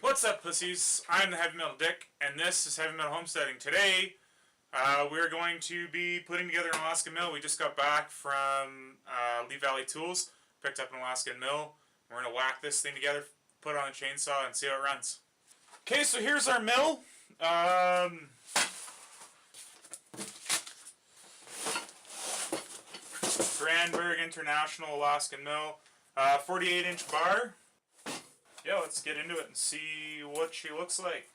What's up, pussies? I'm the Heavy Metal Dick, and this is Heavy Metal Homesteading. Today, we're going to be putting together an Alaskan Mill. We just got back from Lee Valley Tools, picked up an Alaskan Mill. We're going to whack this thing together, put it on a chainsaw, and see how it runs. Okay, so here's our mill. Brandberg International Alaskan Mill, 48-inch bar. Yeah, let's get into it and see what she looks like.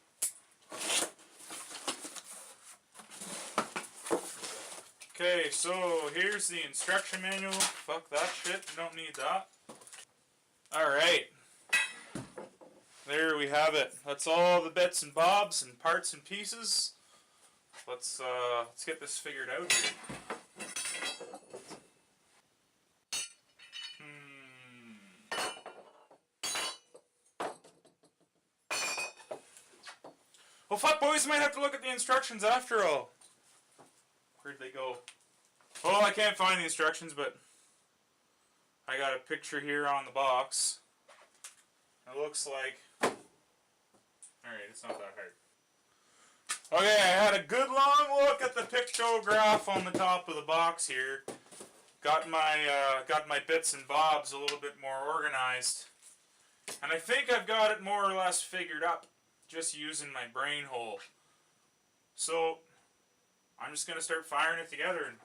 Okay, so here's the instruction manual. Fuck that shit, you don't need that. Alright. There we have it. That's all the bits and bobs and parts and pieces. Let's get this figured out here. Well, fuck, boys, might have to look at the instructions after all. Where'd they go? Oh, I can't find the instructions, but I got a picture here on the box. It looks like... Alright, it's not that hard. Okay, I had a good long look at the pictograph on the top of the box here. Got my bits and bobs a little bit more organized. And I think I've got it more or less figured up, just using my brain hole. So, I'm just going to start firing it together, and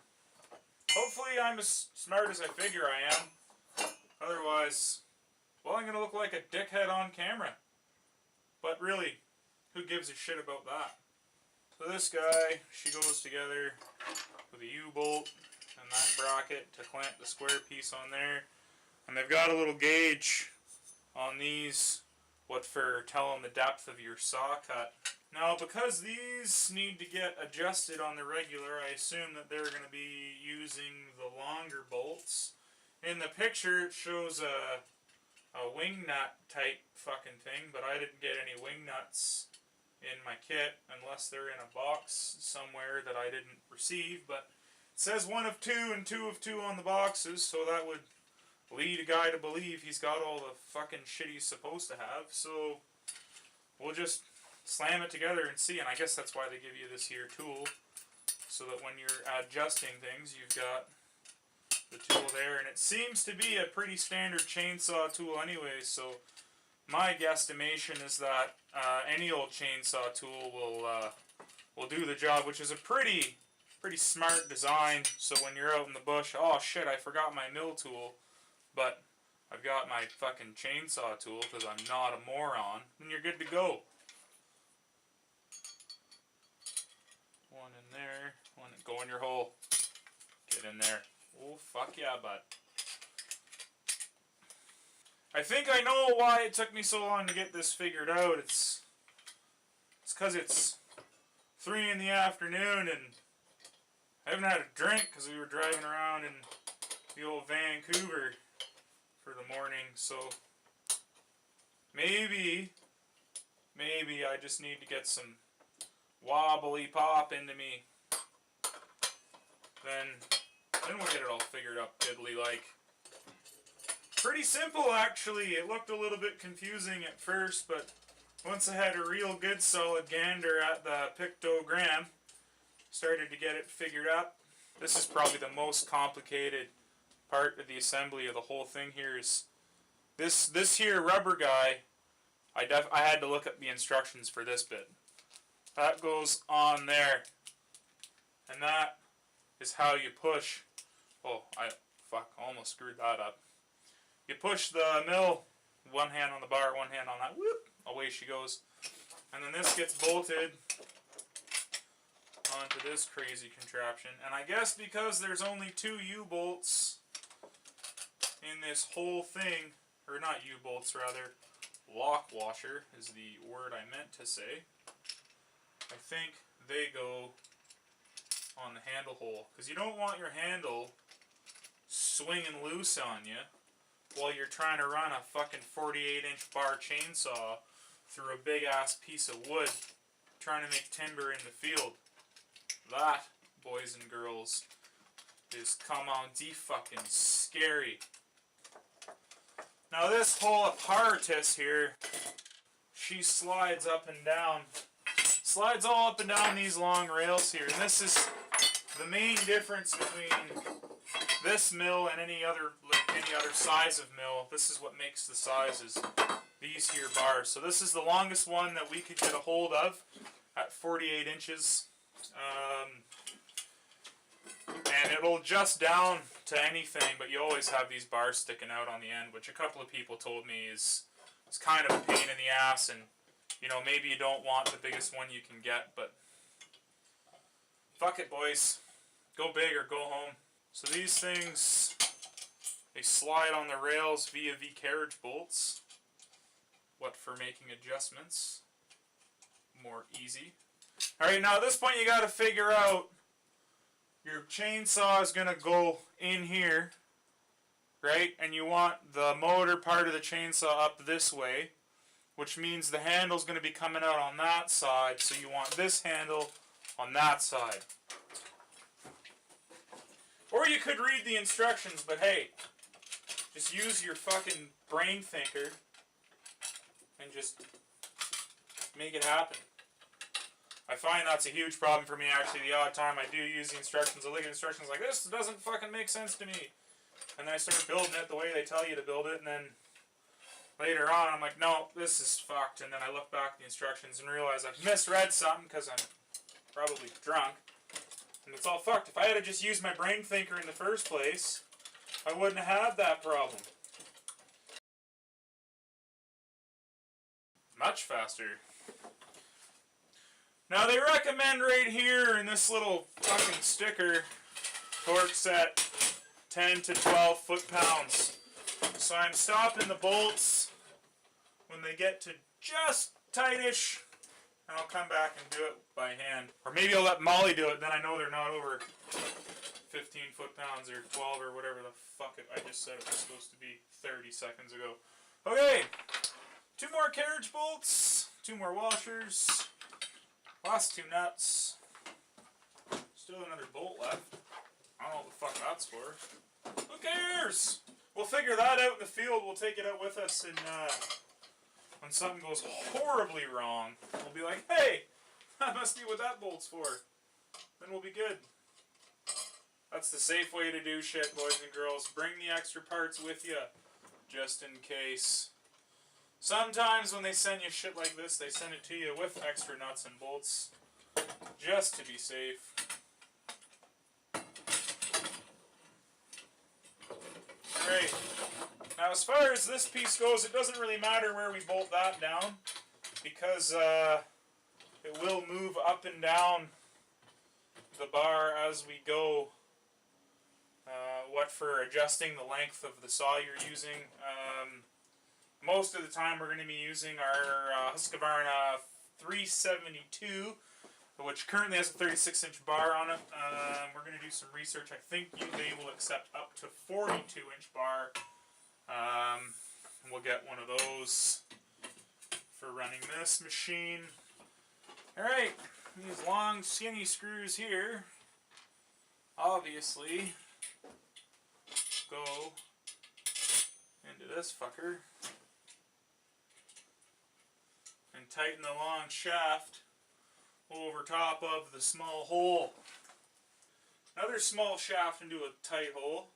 hopefully I'm as smart as I figure I am. Otherwise, well, I'm going to look like a dickhead on camera. But really, who gives a shit about that? So this guy, she goes together with a U-bolt and that bracket to clamp the square piece on there. And they've got a little gauge on these, what for telling the depth of your saw cut. Now, because these need to get adjusted on the regular, I assume that they're going to be using the longer bolts. In the picture, it shows a wing nut type fucking thing, but I didn't get any wing nuts in my kit, unless they're in a box somewhere that I didn't receive. But it says 1 of 2 and 2 of 2 on the boxes, so that would lead a guy to believe he's got all the fucking shit he's supposed to have. So we'll just slam it together and see. And I guess that's why they give you this here tool, so that when you're adjusting things, you've got the tool there. And it seems to be a pretty standard chainsaw tool anyway, so my guesstimation is that any old chainsaw tool will do the job, which is a pretty smart design. So when you're out in the bush, oh shit, I forgot my mill tool, but I've got my fucking chainsaw tool because I'm not a moron, then you're good to go. One in there, one go in your hole. Get in there. Oh fuck yeah, bud. I think I know why it took me so long to get this figured out. It's because it's 3 in the afternoon and I haven't had a drink because we were driving around in the old Vancouver for the morning, so maybe I just need to get some wobbly pop into me. Then we'll get it all figured up diddly like. Pretty simple actually. It looked a little bit confusing at first, but once I had a real good solid gander at the pictogram, started to get it figured up. This is probably the most complicated part of the assembly of the whole thing here is this here rubber guy. I had to look up the instructions for this bit. That goes on there, and that is how you push. Oh, I almost screwed that up. You push the mill, one hand on the bar, one hand on that, whoop, away she goes. And then this gets bolted onto this crazy contraption. And I guess because there's only 2 U-bolts in this whole thing, or not U-bolts rather, lock washer is the word I meant to say. I think they go on the handle hole, because you don't want your handle swinging loose on you while you're trying to run a fucking 48-inch bar chainsaw through a big ass piece of wood trying to make timber in the field. That, boys and girls, is come on fucking scary. Now this whole apparatus here she slides up and down. Slides all up and down these long rails here. And this is the main difference between this mill and any other size of mill. This is what makes the sizes. These here bars. So this is the longest one that we could get a hold of at 48 inches. And it'll adjust down to anything, but you always have these bars sticking out on the end, which a couple of people told me is kind of a pain in the ass, and you know, maybe you don't want the biggest one you can get, but fuck it, boys. Go big or go home. So these things, they slide on the rails via V-carriage bolts. What for making adjustments more easy. Alright, now at this point you gotta figure out your chainsaw is gonna go in here, right? And you want the motor part of the chainsaw up this way, which means the handle's gonna be coming out on that side, so you want this handle on that side. Or you could read the instructions, but hey, just use your fucking brain thinker and just make it happen. I find that's a huge problem for me, actually. The odd time I do use the instructions, I look at instructions like, this doesn't fucking make sense to me. And then I start building it the way they tell you to build it, and then later on I'm like, no, this is fucked. And then I look back at the instructions and realize I've misread something because I'm probably drunk. And it's all fucked. If I had just used my brain thinker in the first place, I wouldn't have that problem. Much faster. Now they recommend right here in this little fucking sticker, torques at 10 to 12 foot-pounds. So I'm stopping the bolts when they get to just tightish, and I'll come back and do it by hand. Or maybe I'll let Molly do it, then I know they're not over 15 foot-pounds or 12 or whatever the fuck I just said it was supposed to be 30 seconds ago. Okay, 2 more carriage bolts, 2 more washers, last 2 nuts, still another bolt left. I don't know what the fuck that's for. Who cares? We'll figure that out in the field. We'll take it out with us, and when something goes horribly wrong, we'll be like, hey, that must be what that bolt's for. Then we'll be good. That's the safe way to do shit, boys and girls. Bring the extra parts with you, just in case. Sometimes when they send you shit like this, they send it to you with extra nuts and bolts, just to be safe. Great. Now as far as this piece goes, it doesn't really matter where we bolt that down, because it will move up and down the bar as we go. What for adjusting the length of the saw you're using. Most of the time we're going to be using our Husqvarna 372, which currently has a 36-inch bar on it. We're going to do some research. I think they will accept up to 42-inch bar. We'll get one of those for running this machine. Alright, these long skinny screws here obviously go into this fucker and tighten the long shaft over top of the small hole. Another small shaft into a tight hole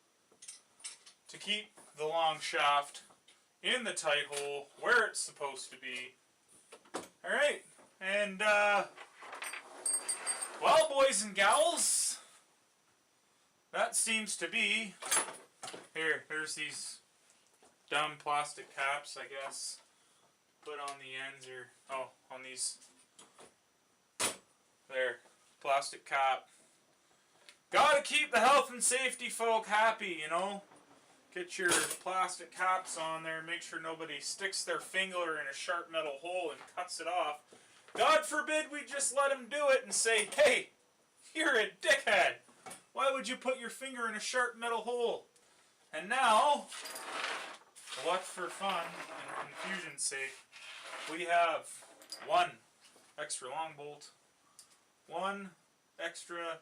to keep the long shaft in the tight hole where it's supposed to be. Alright, and well, boys and gals, that seems to be, there's these dumb plastic caps, I guess, put on the ends here, on these, there, plastic cap. Gotta keep the health and safety folk happy, you know. Get your plastic caps on there, make sure nobody sticks their finger in a sharp metal hole and cuts it off. God forbid we just let them do it and say, hey, you're a dickhead. Why would you put your finger in a sharp metal hole? And now, what for fun and confusion's sake, we have 1 extra long bolt, 1 extra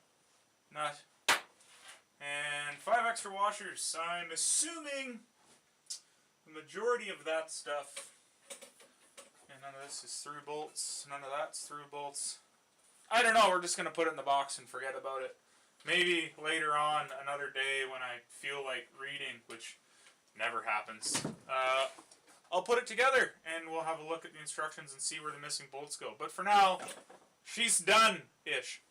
nut, and 5 extra washers. I'm assuming the majority of that stuff none of this is through bolts. None of that's through bolts. I don't know. We're just going to put it in the box and forget about it. Maybe later on, another day when I feel like reading, which never happens, I'll put it together and we'll have a look at the instructions and see where the missing bolts go. But for now, she's done-ish.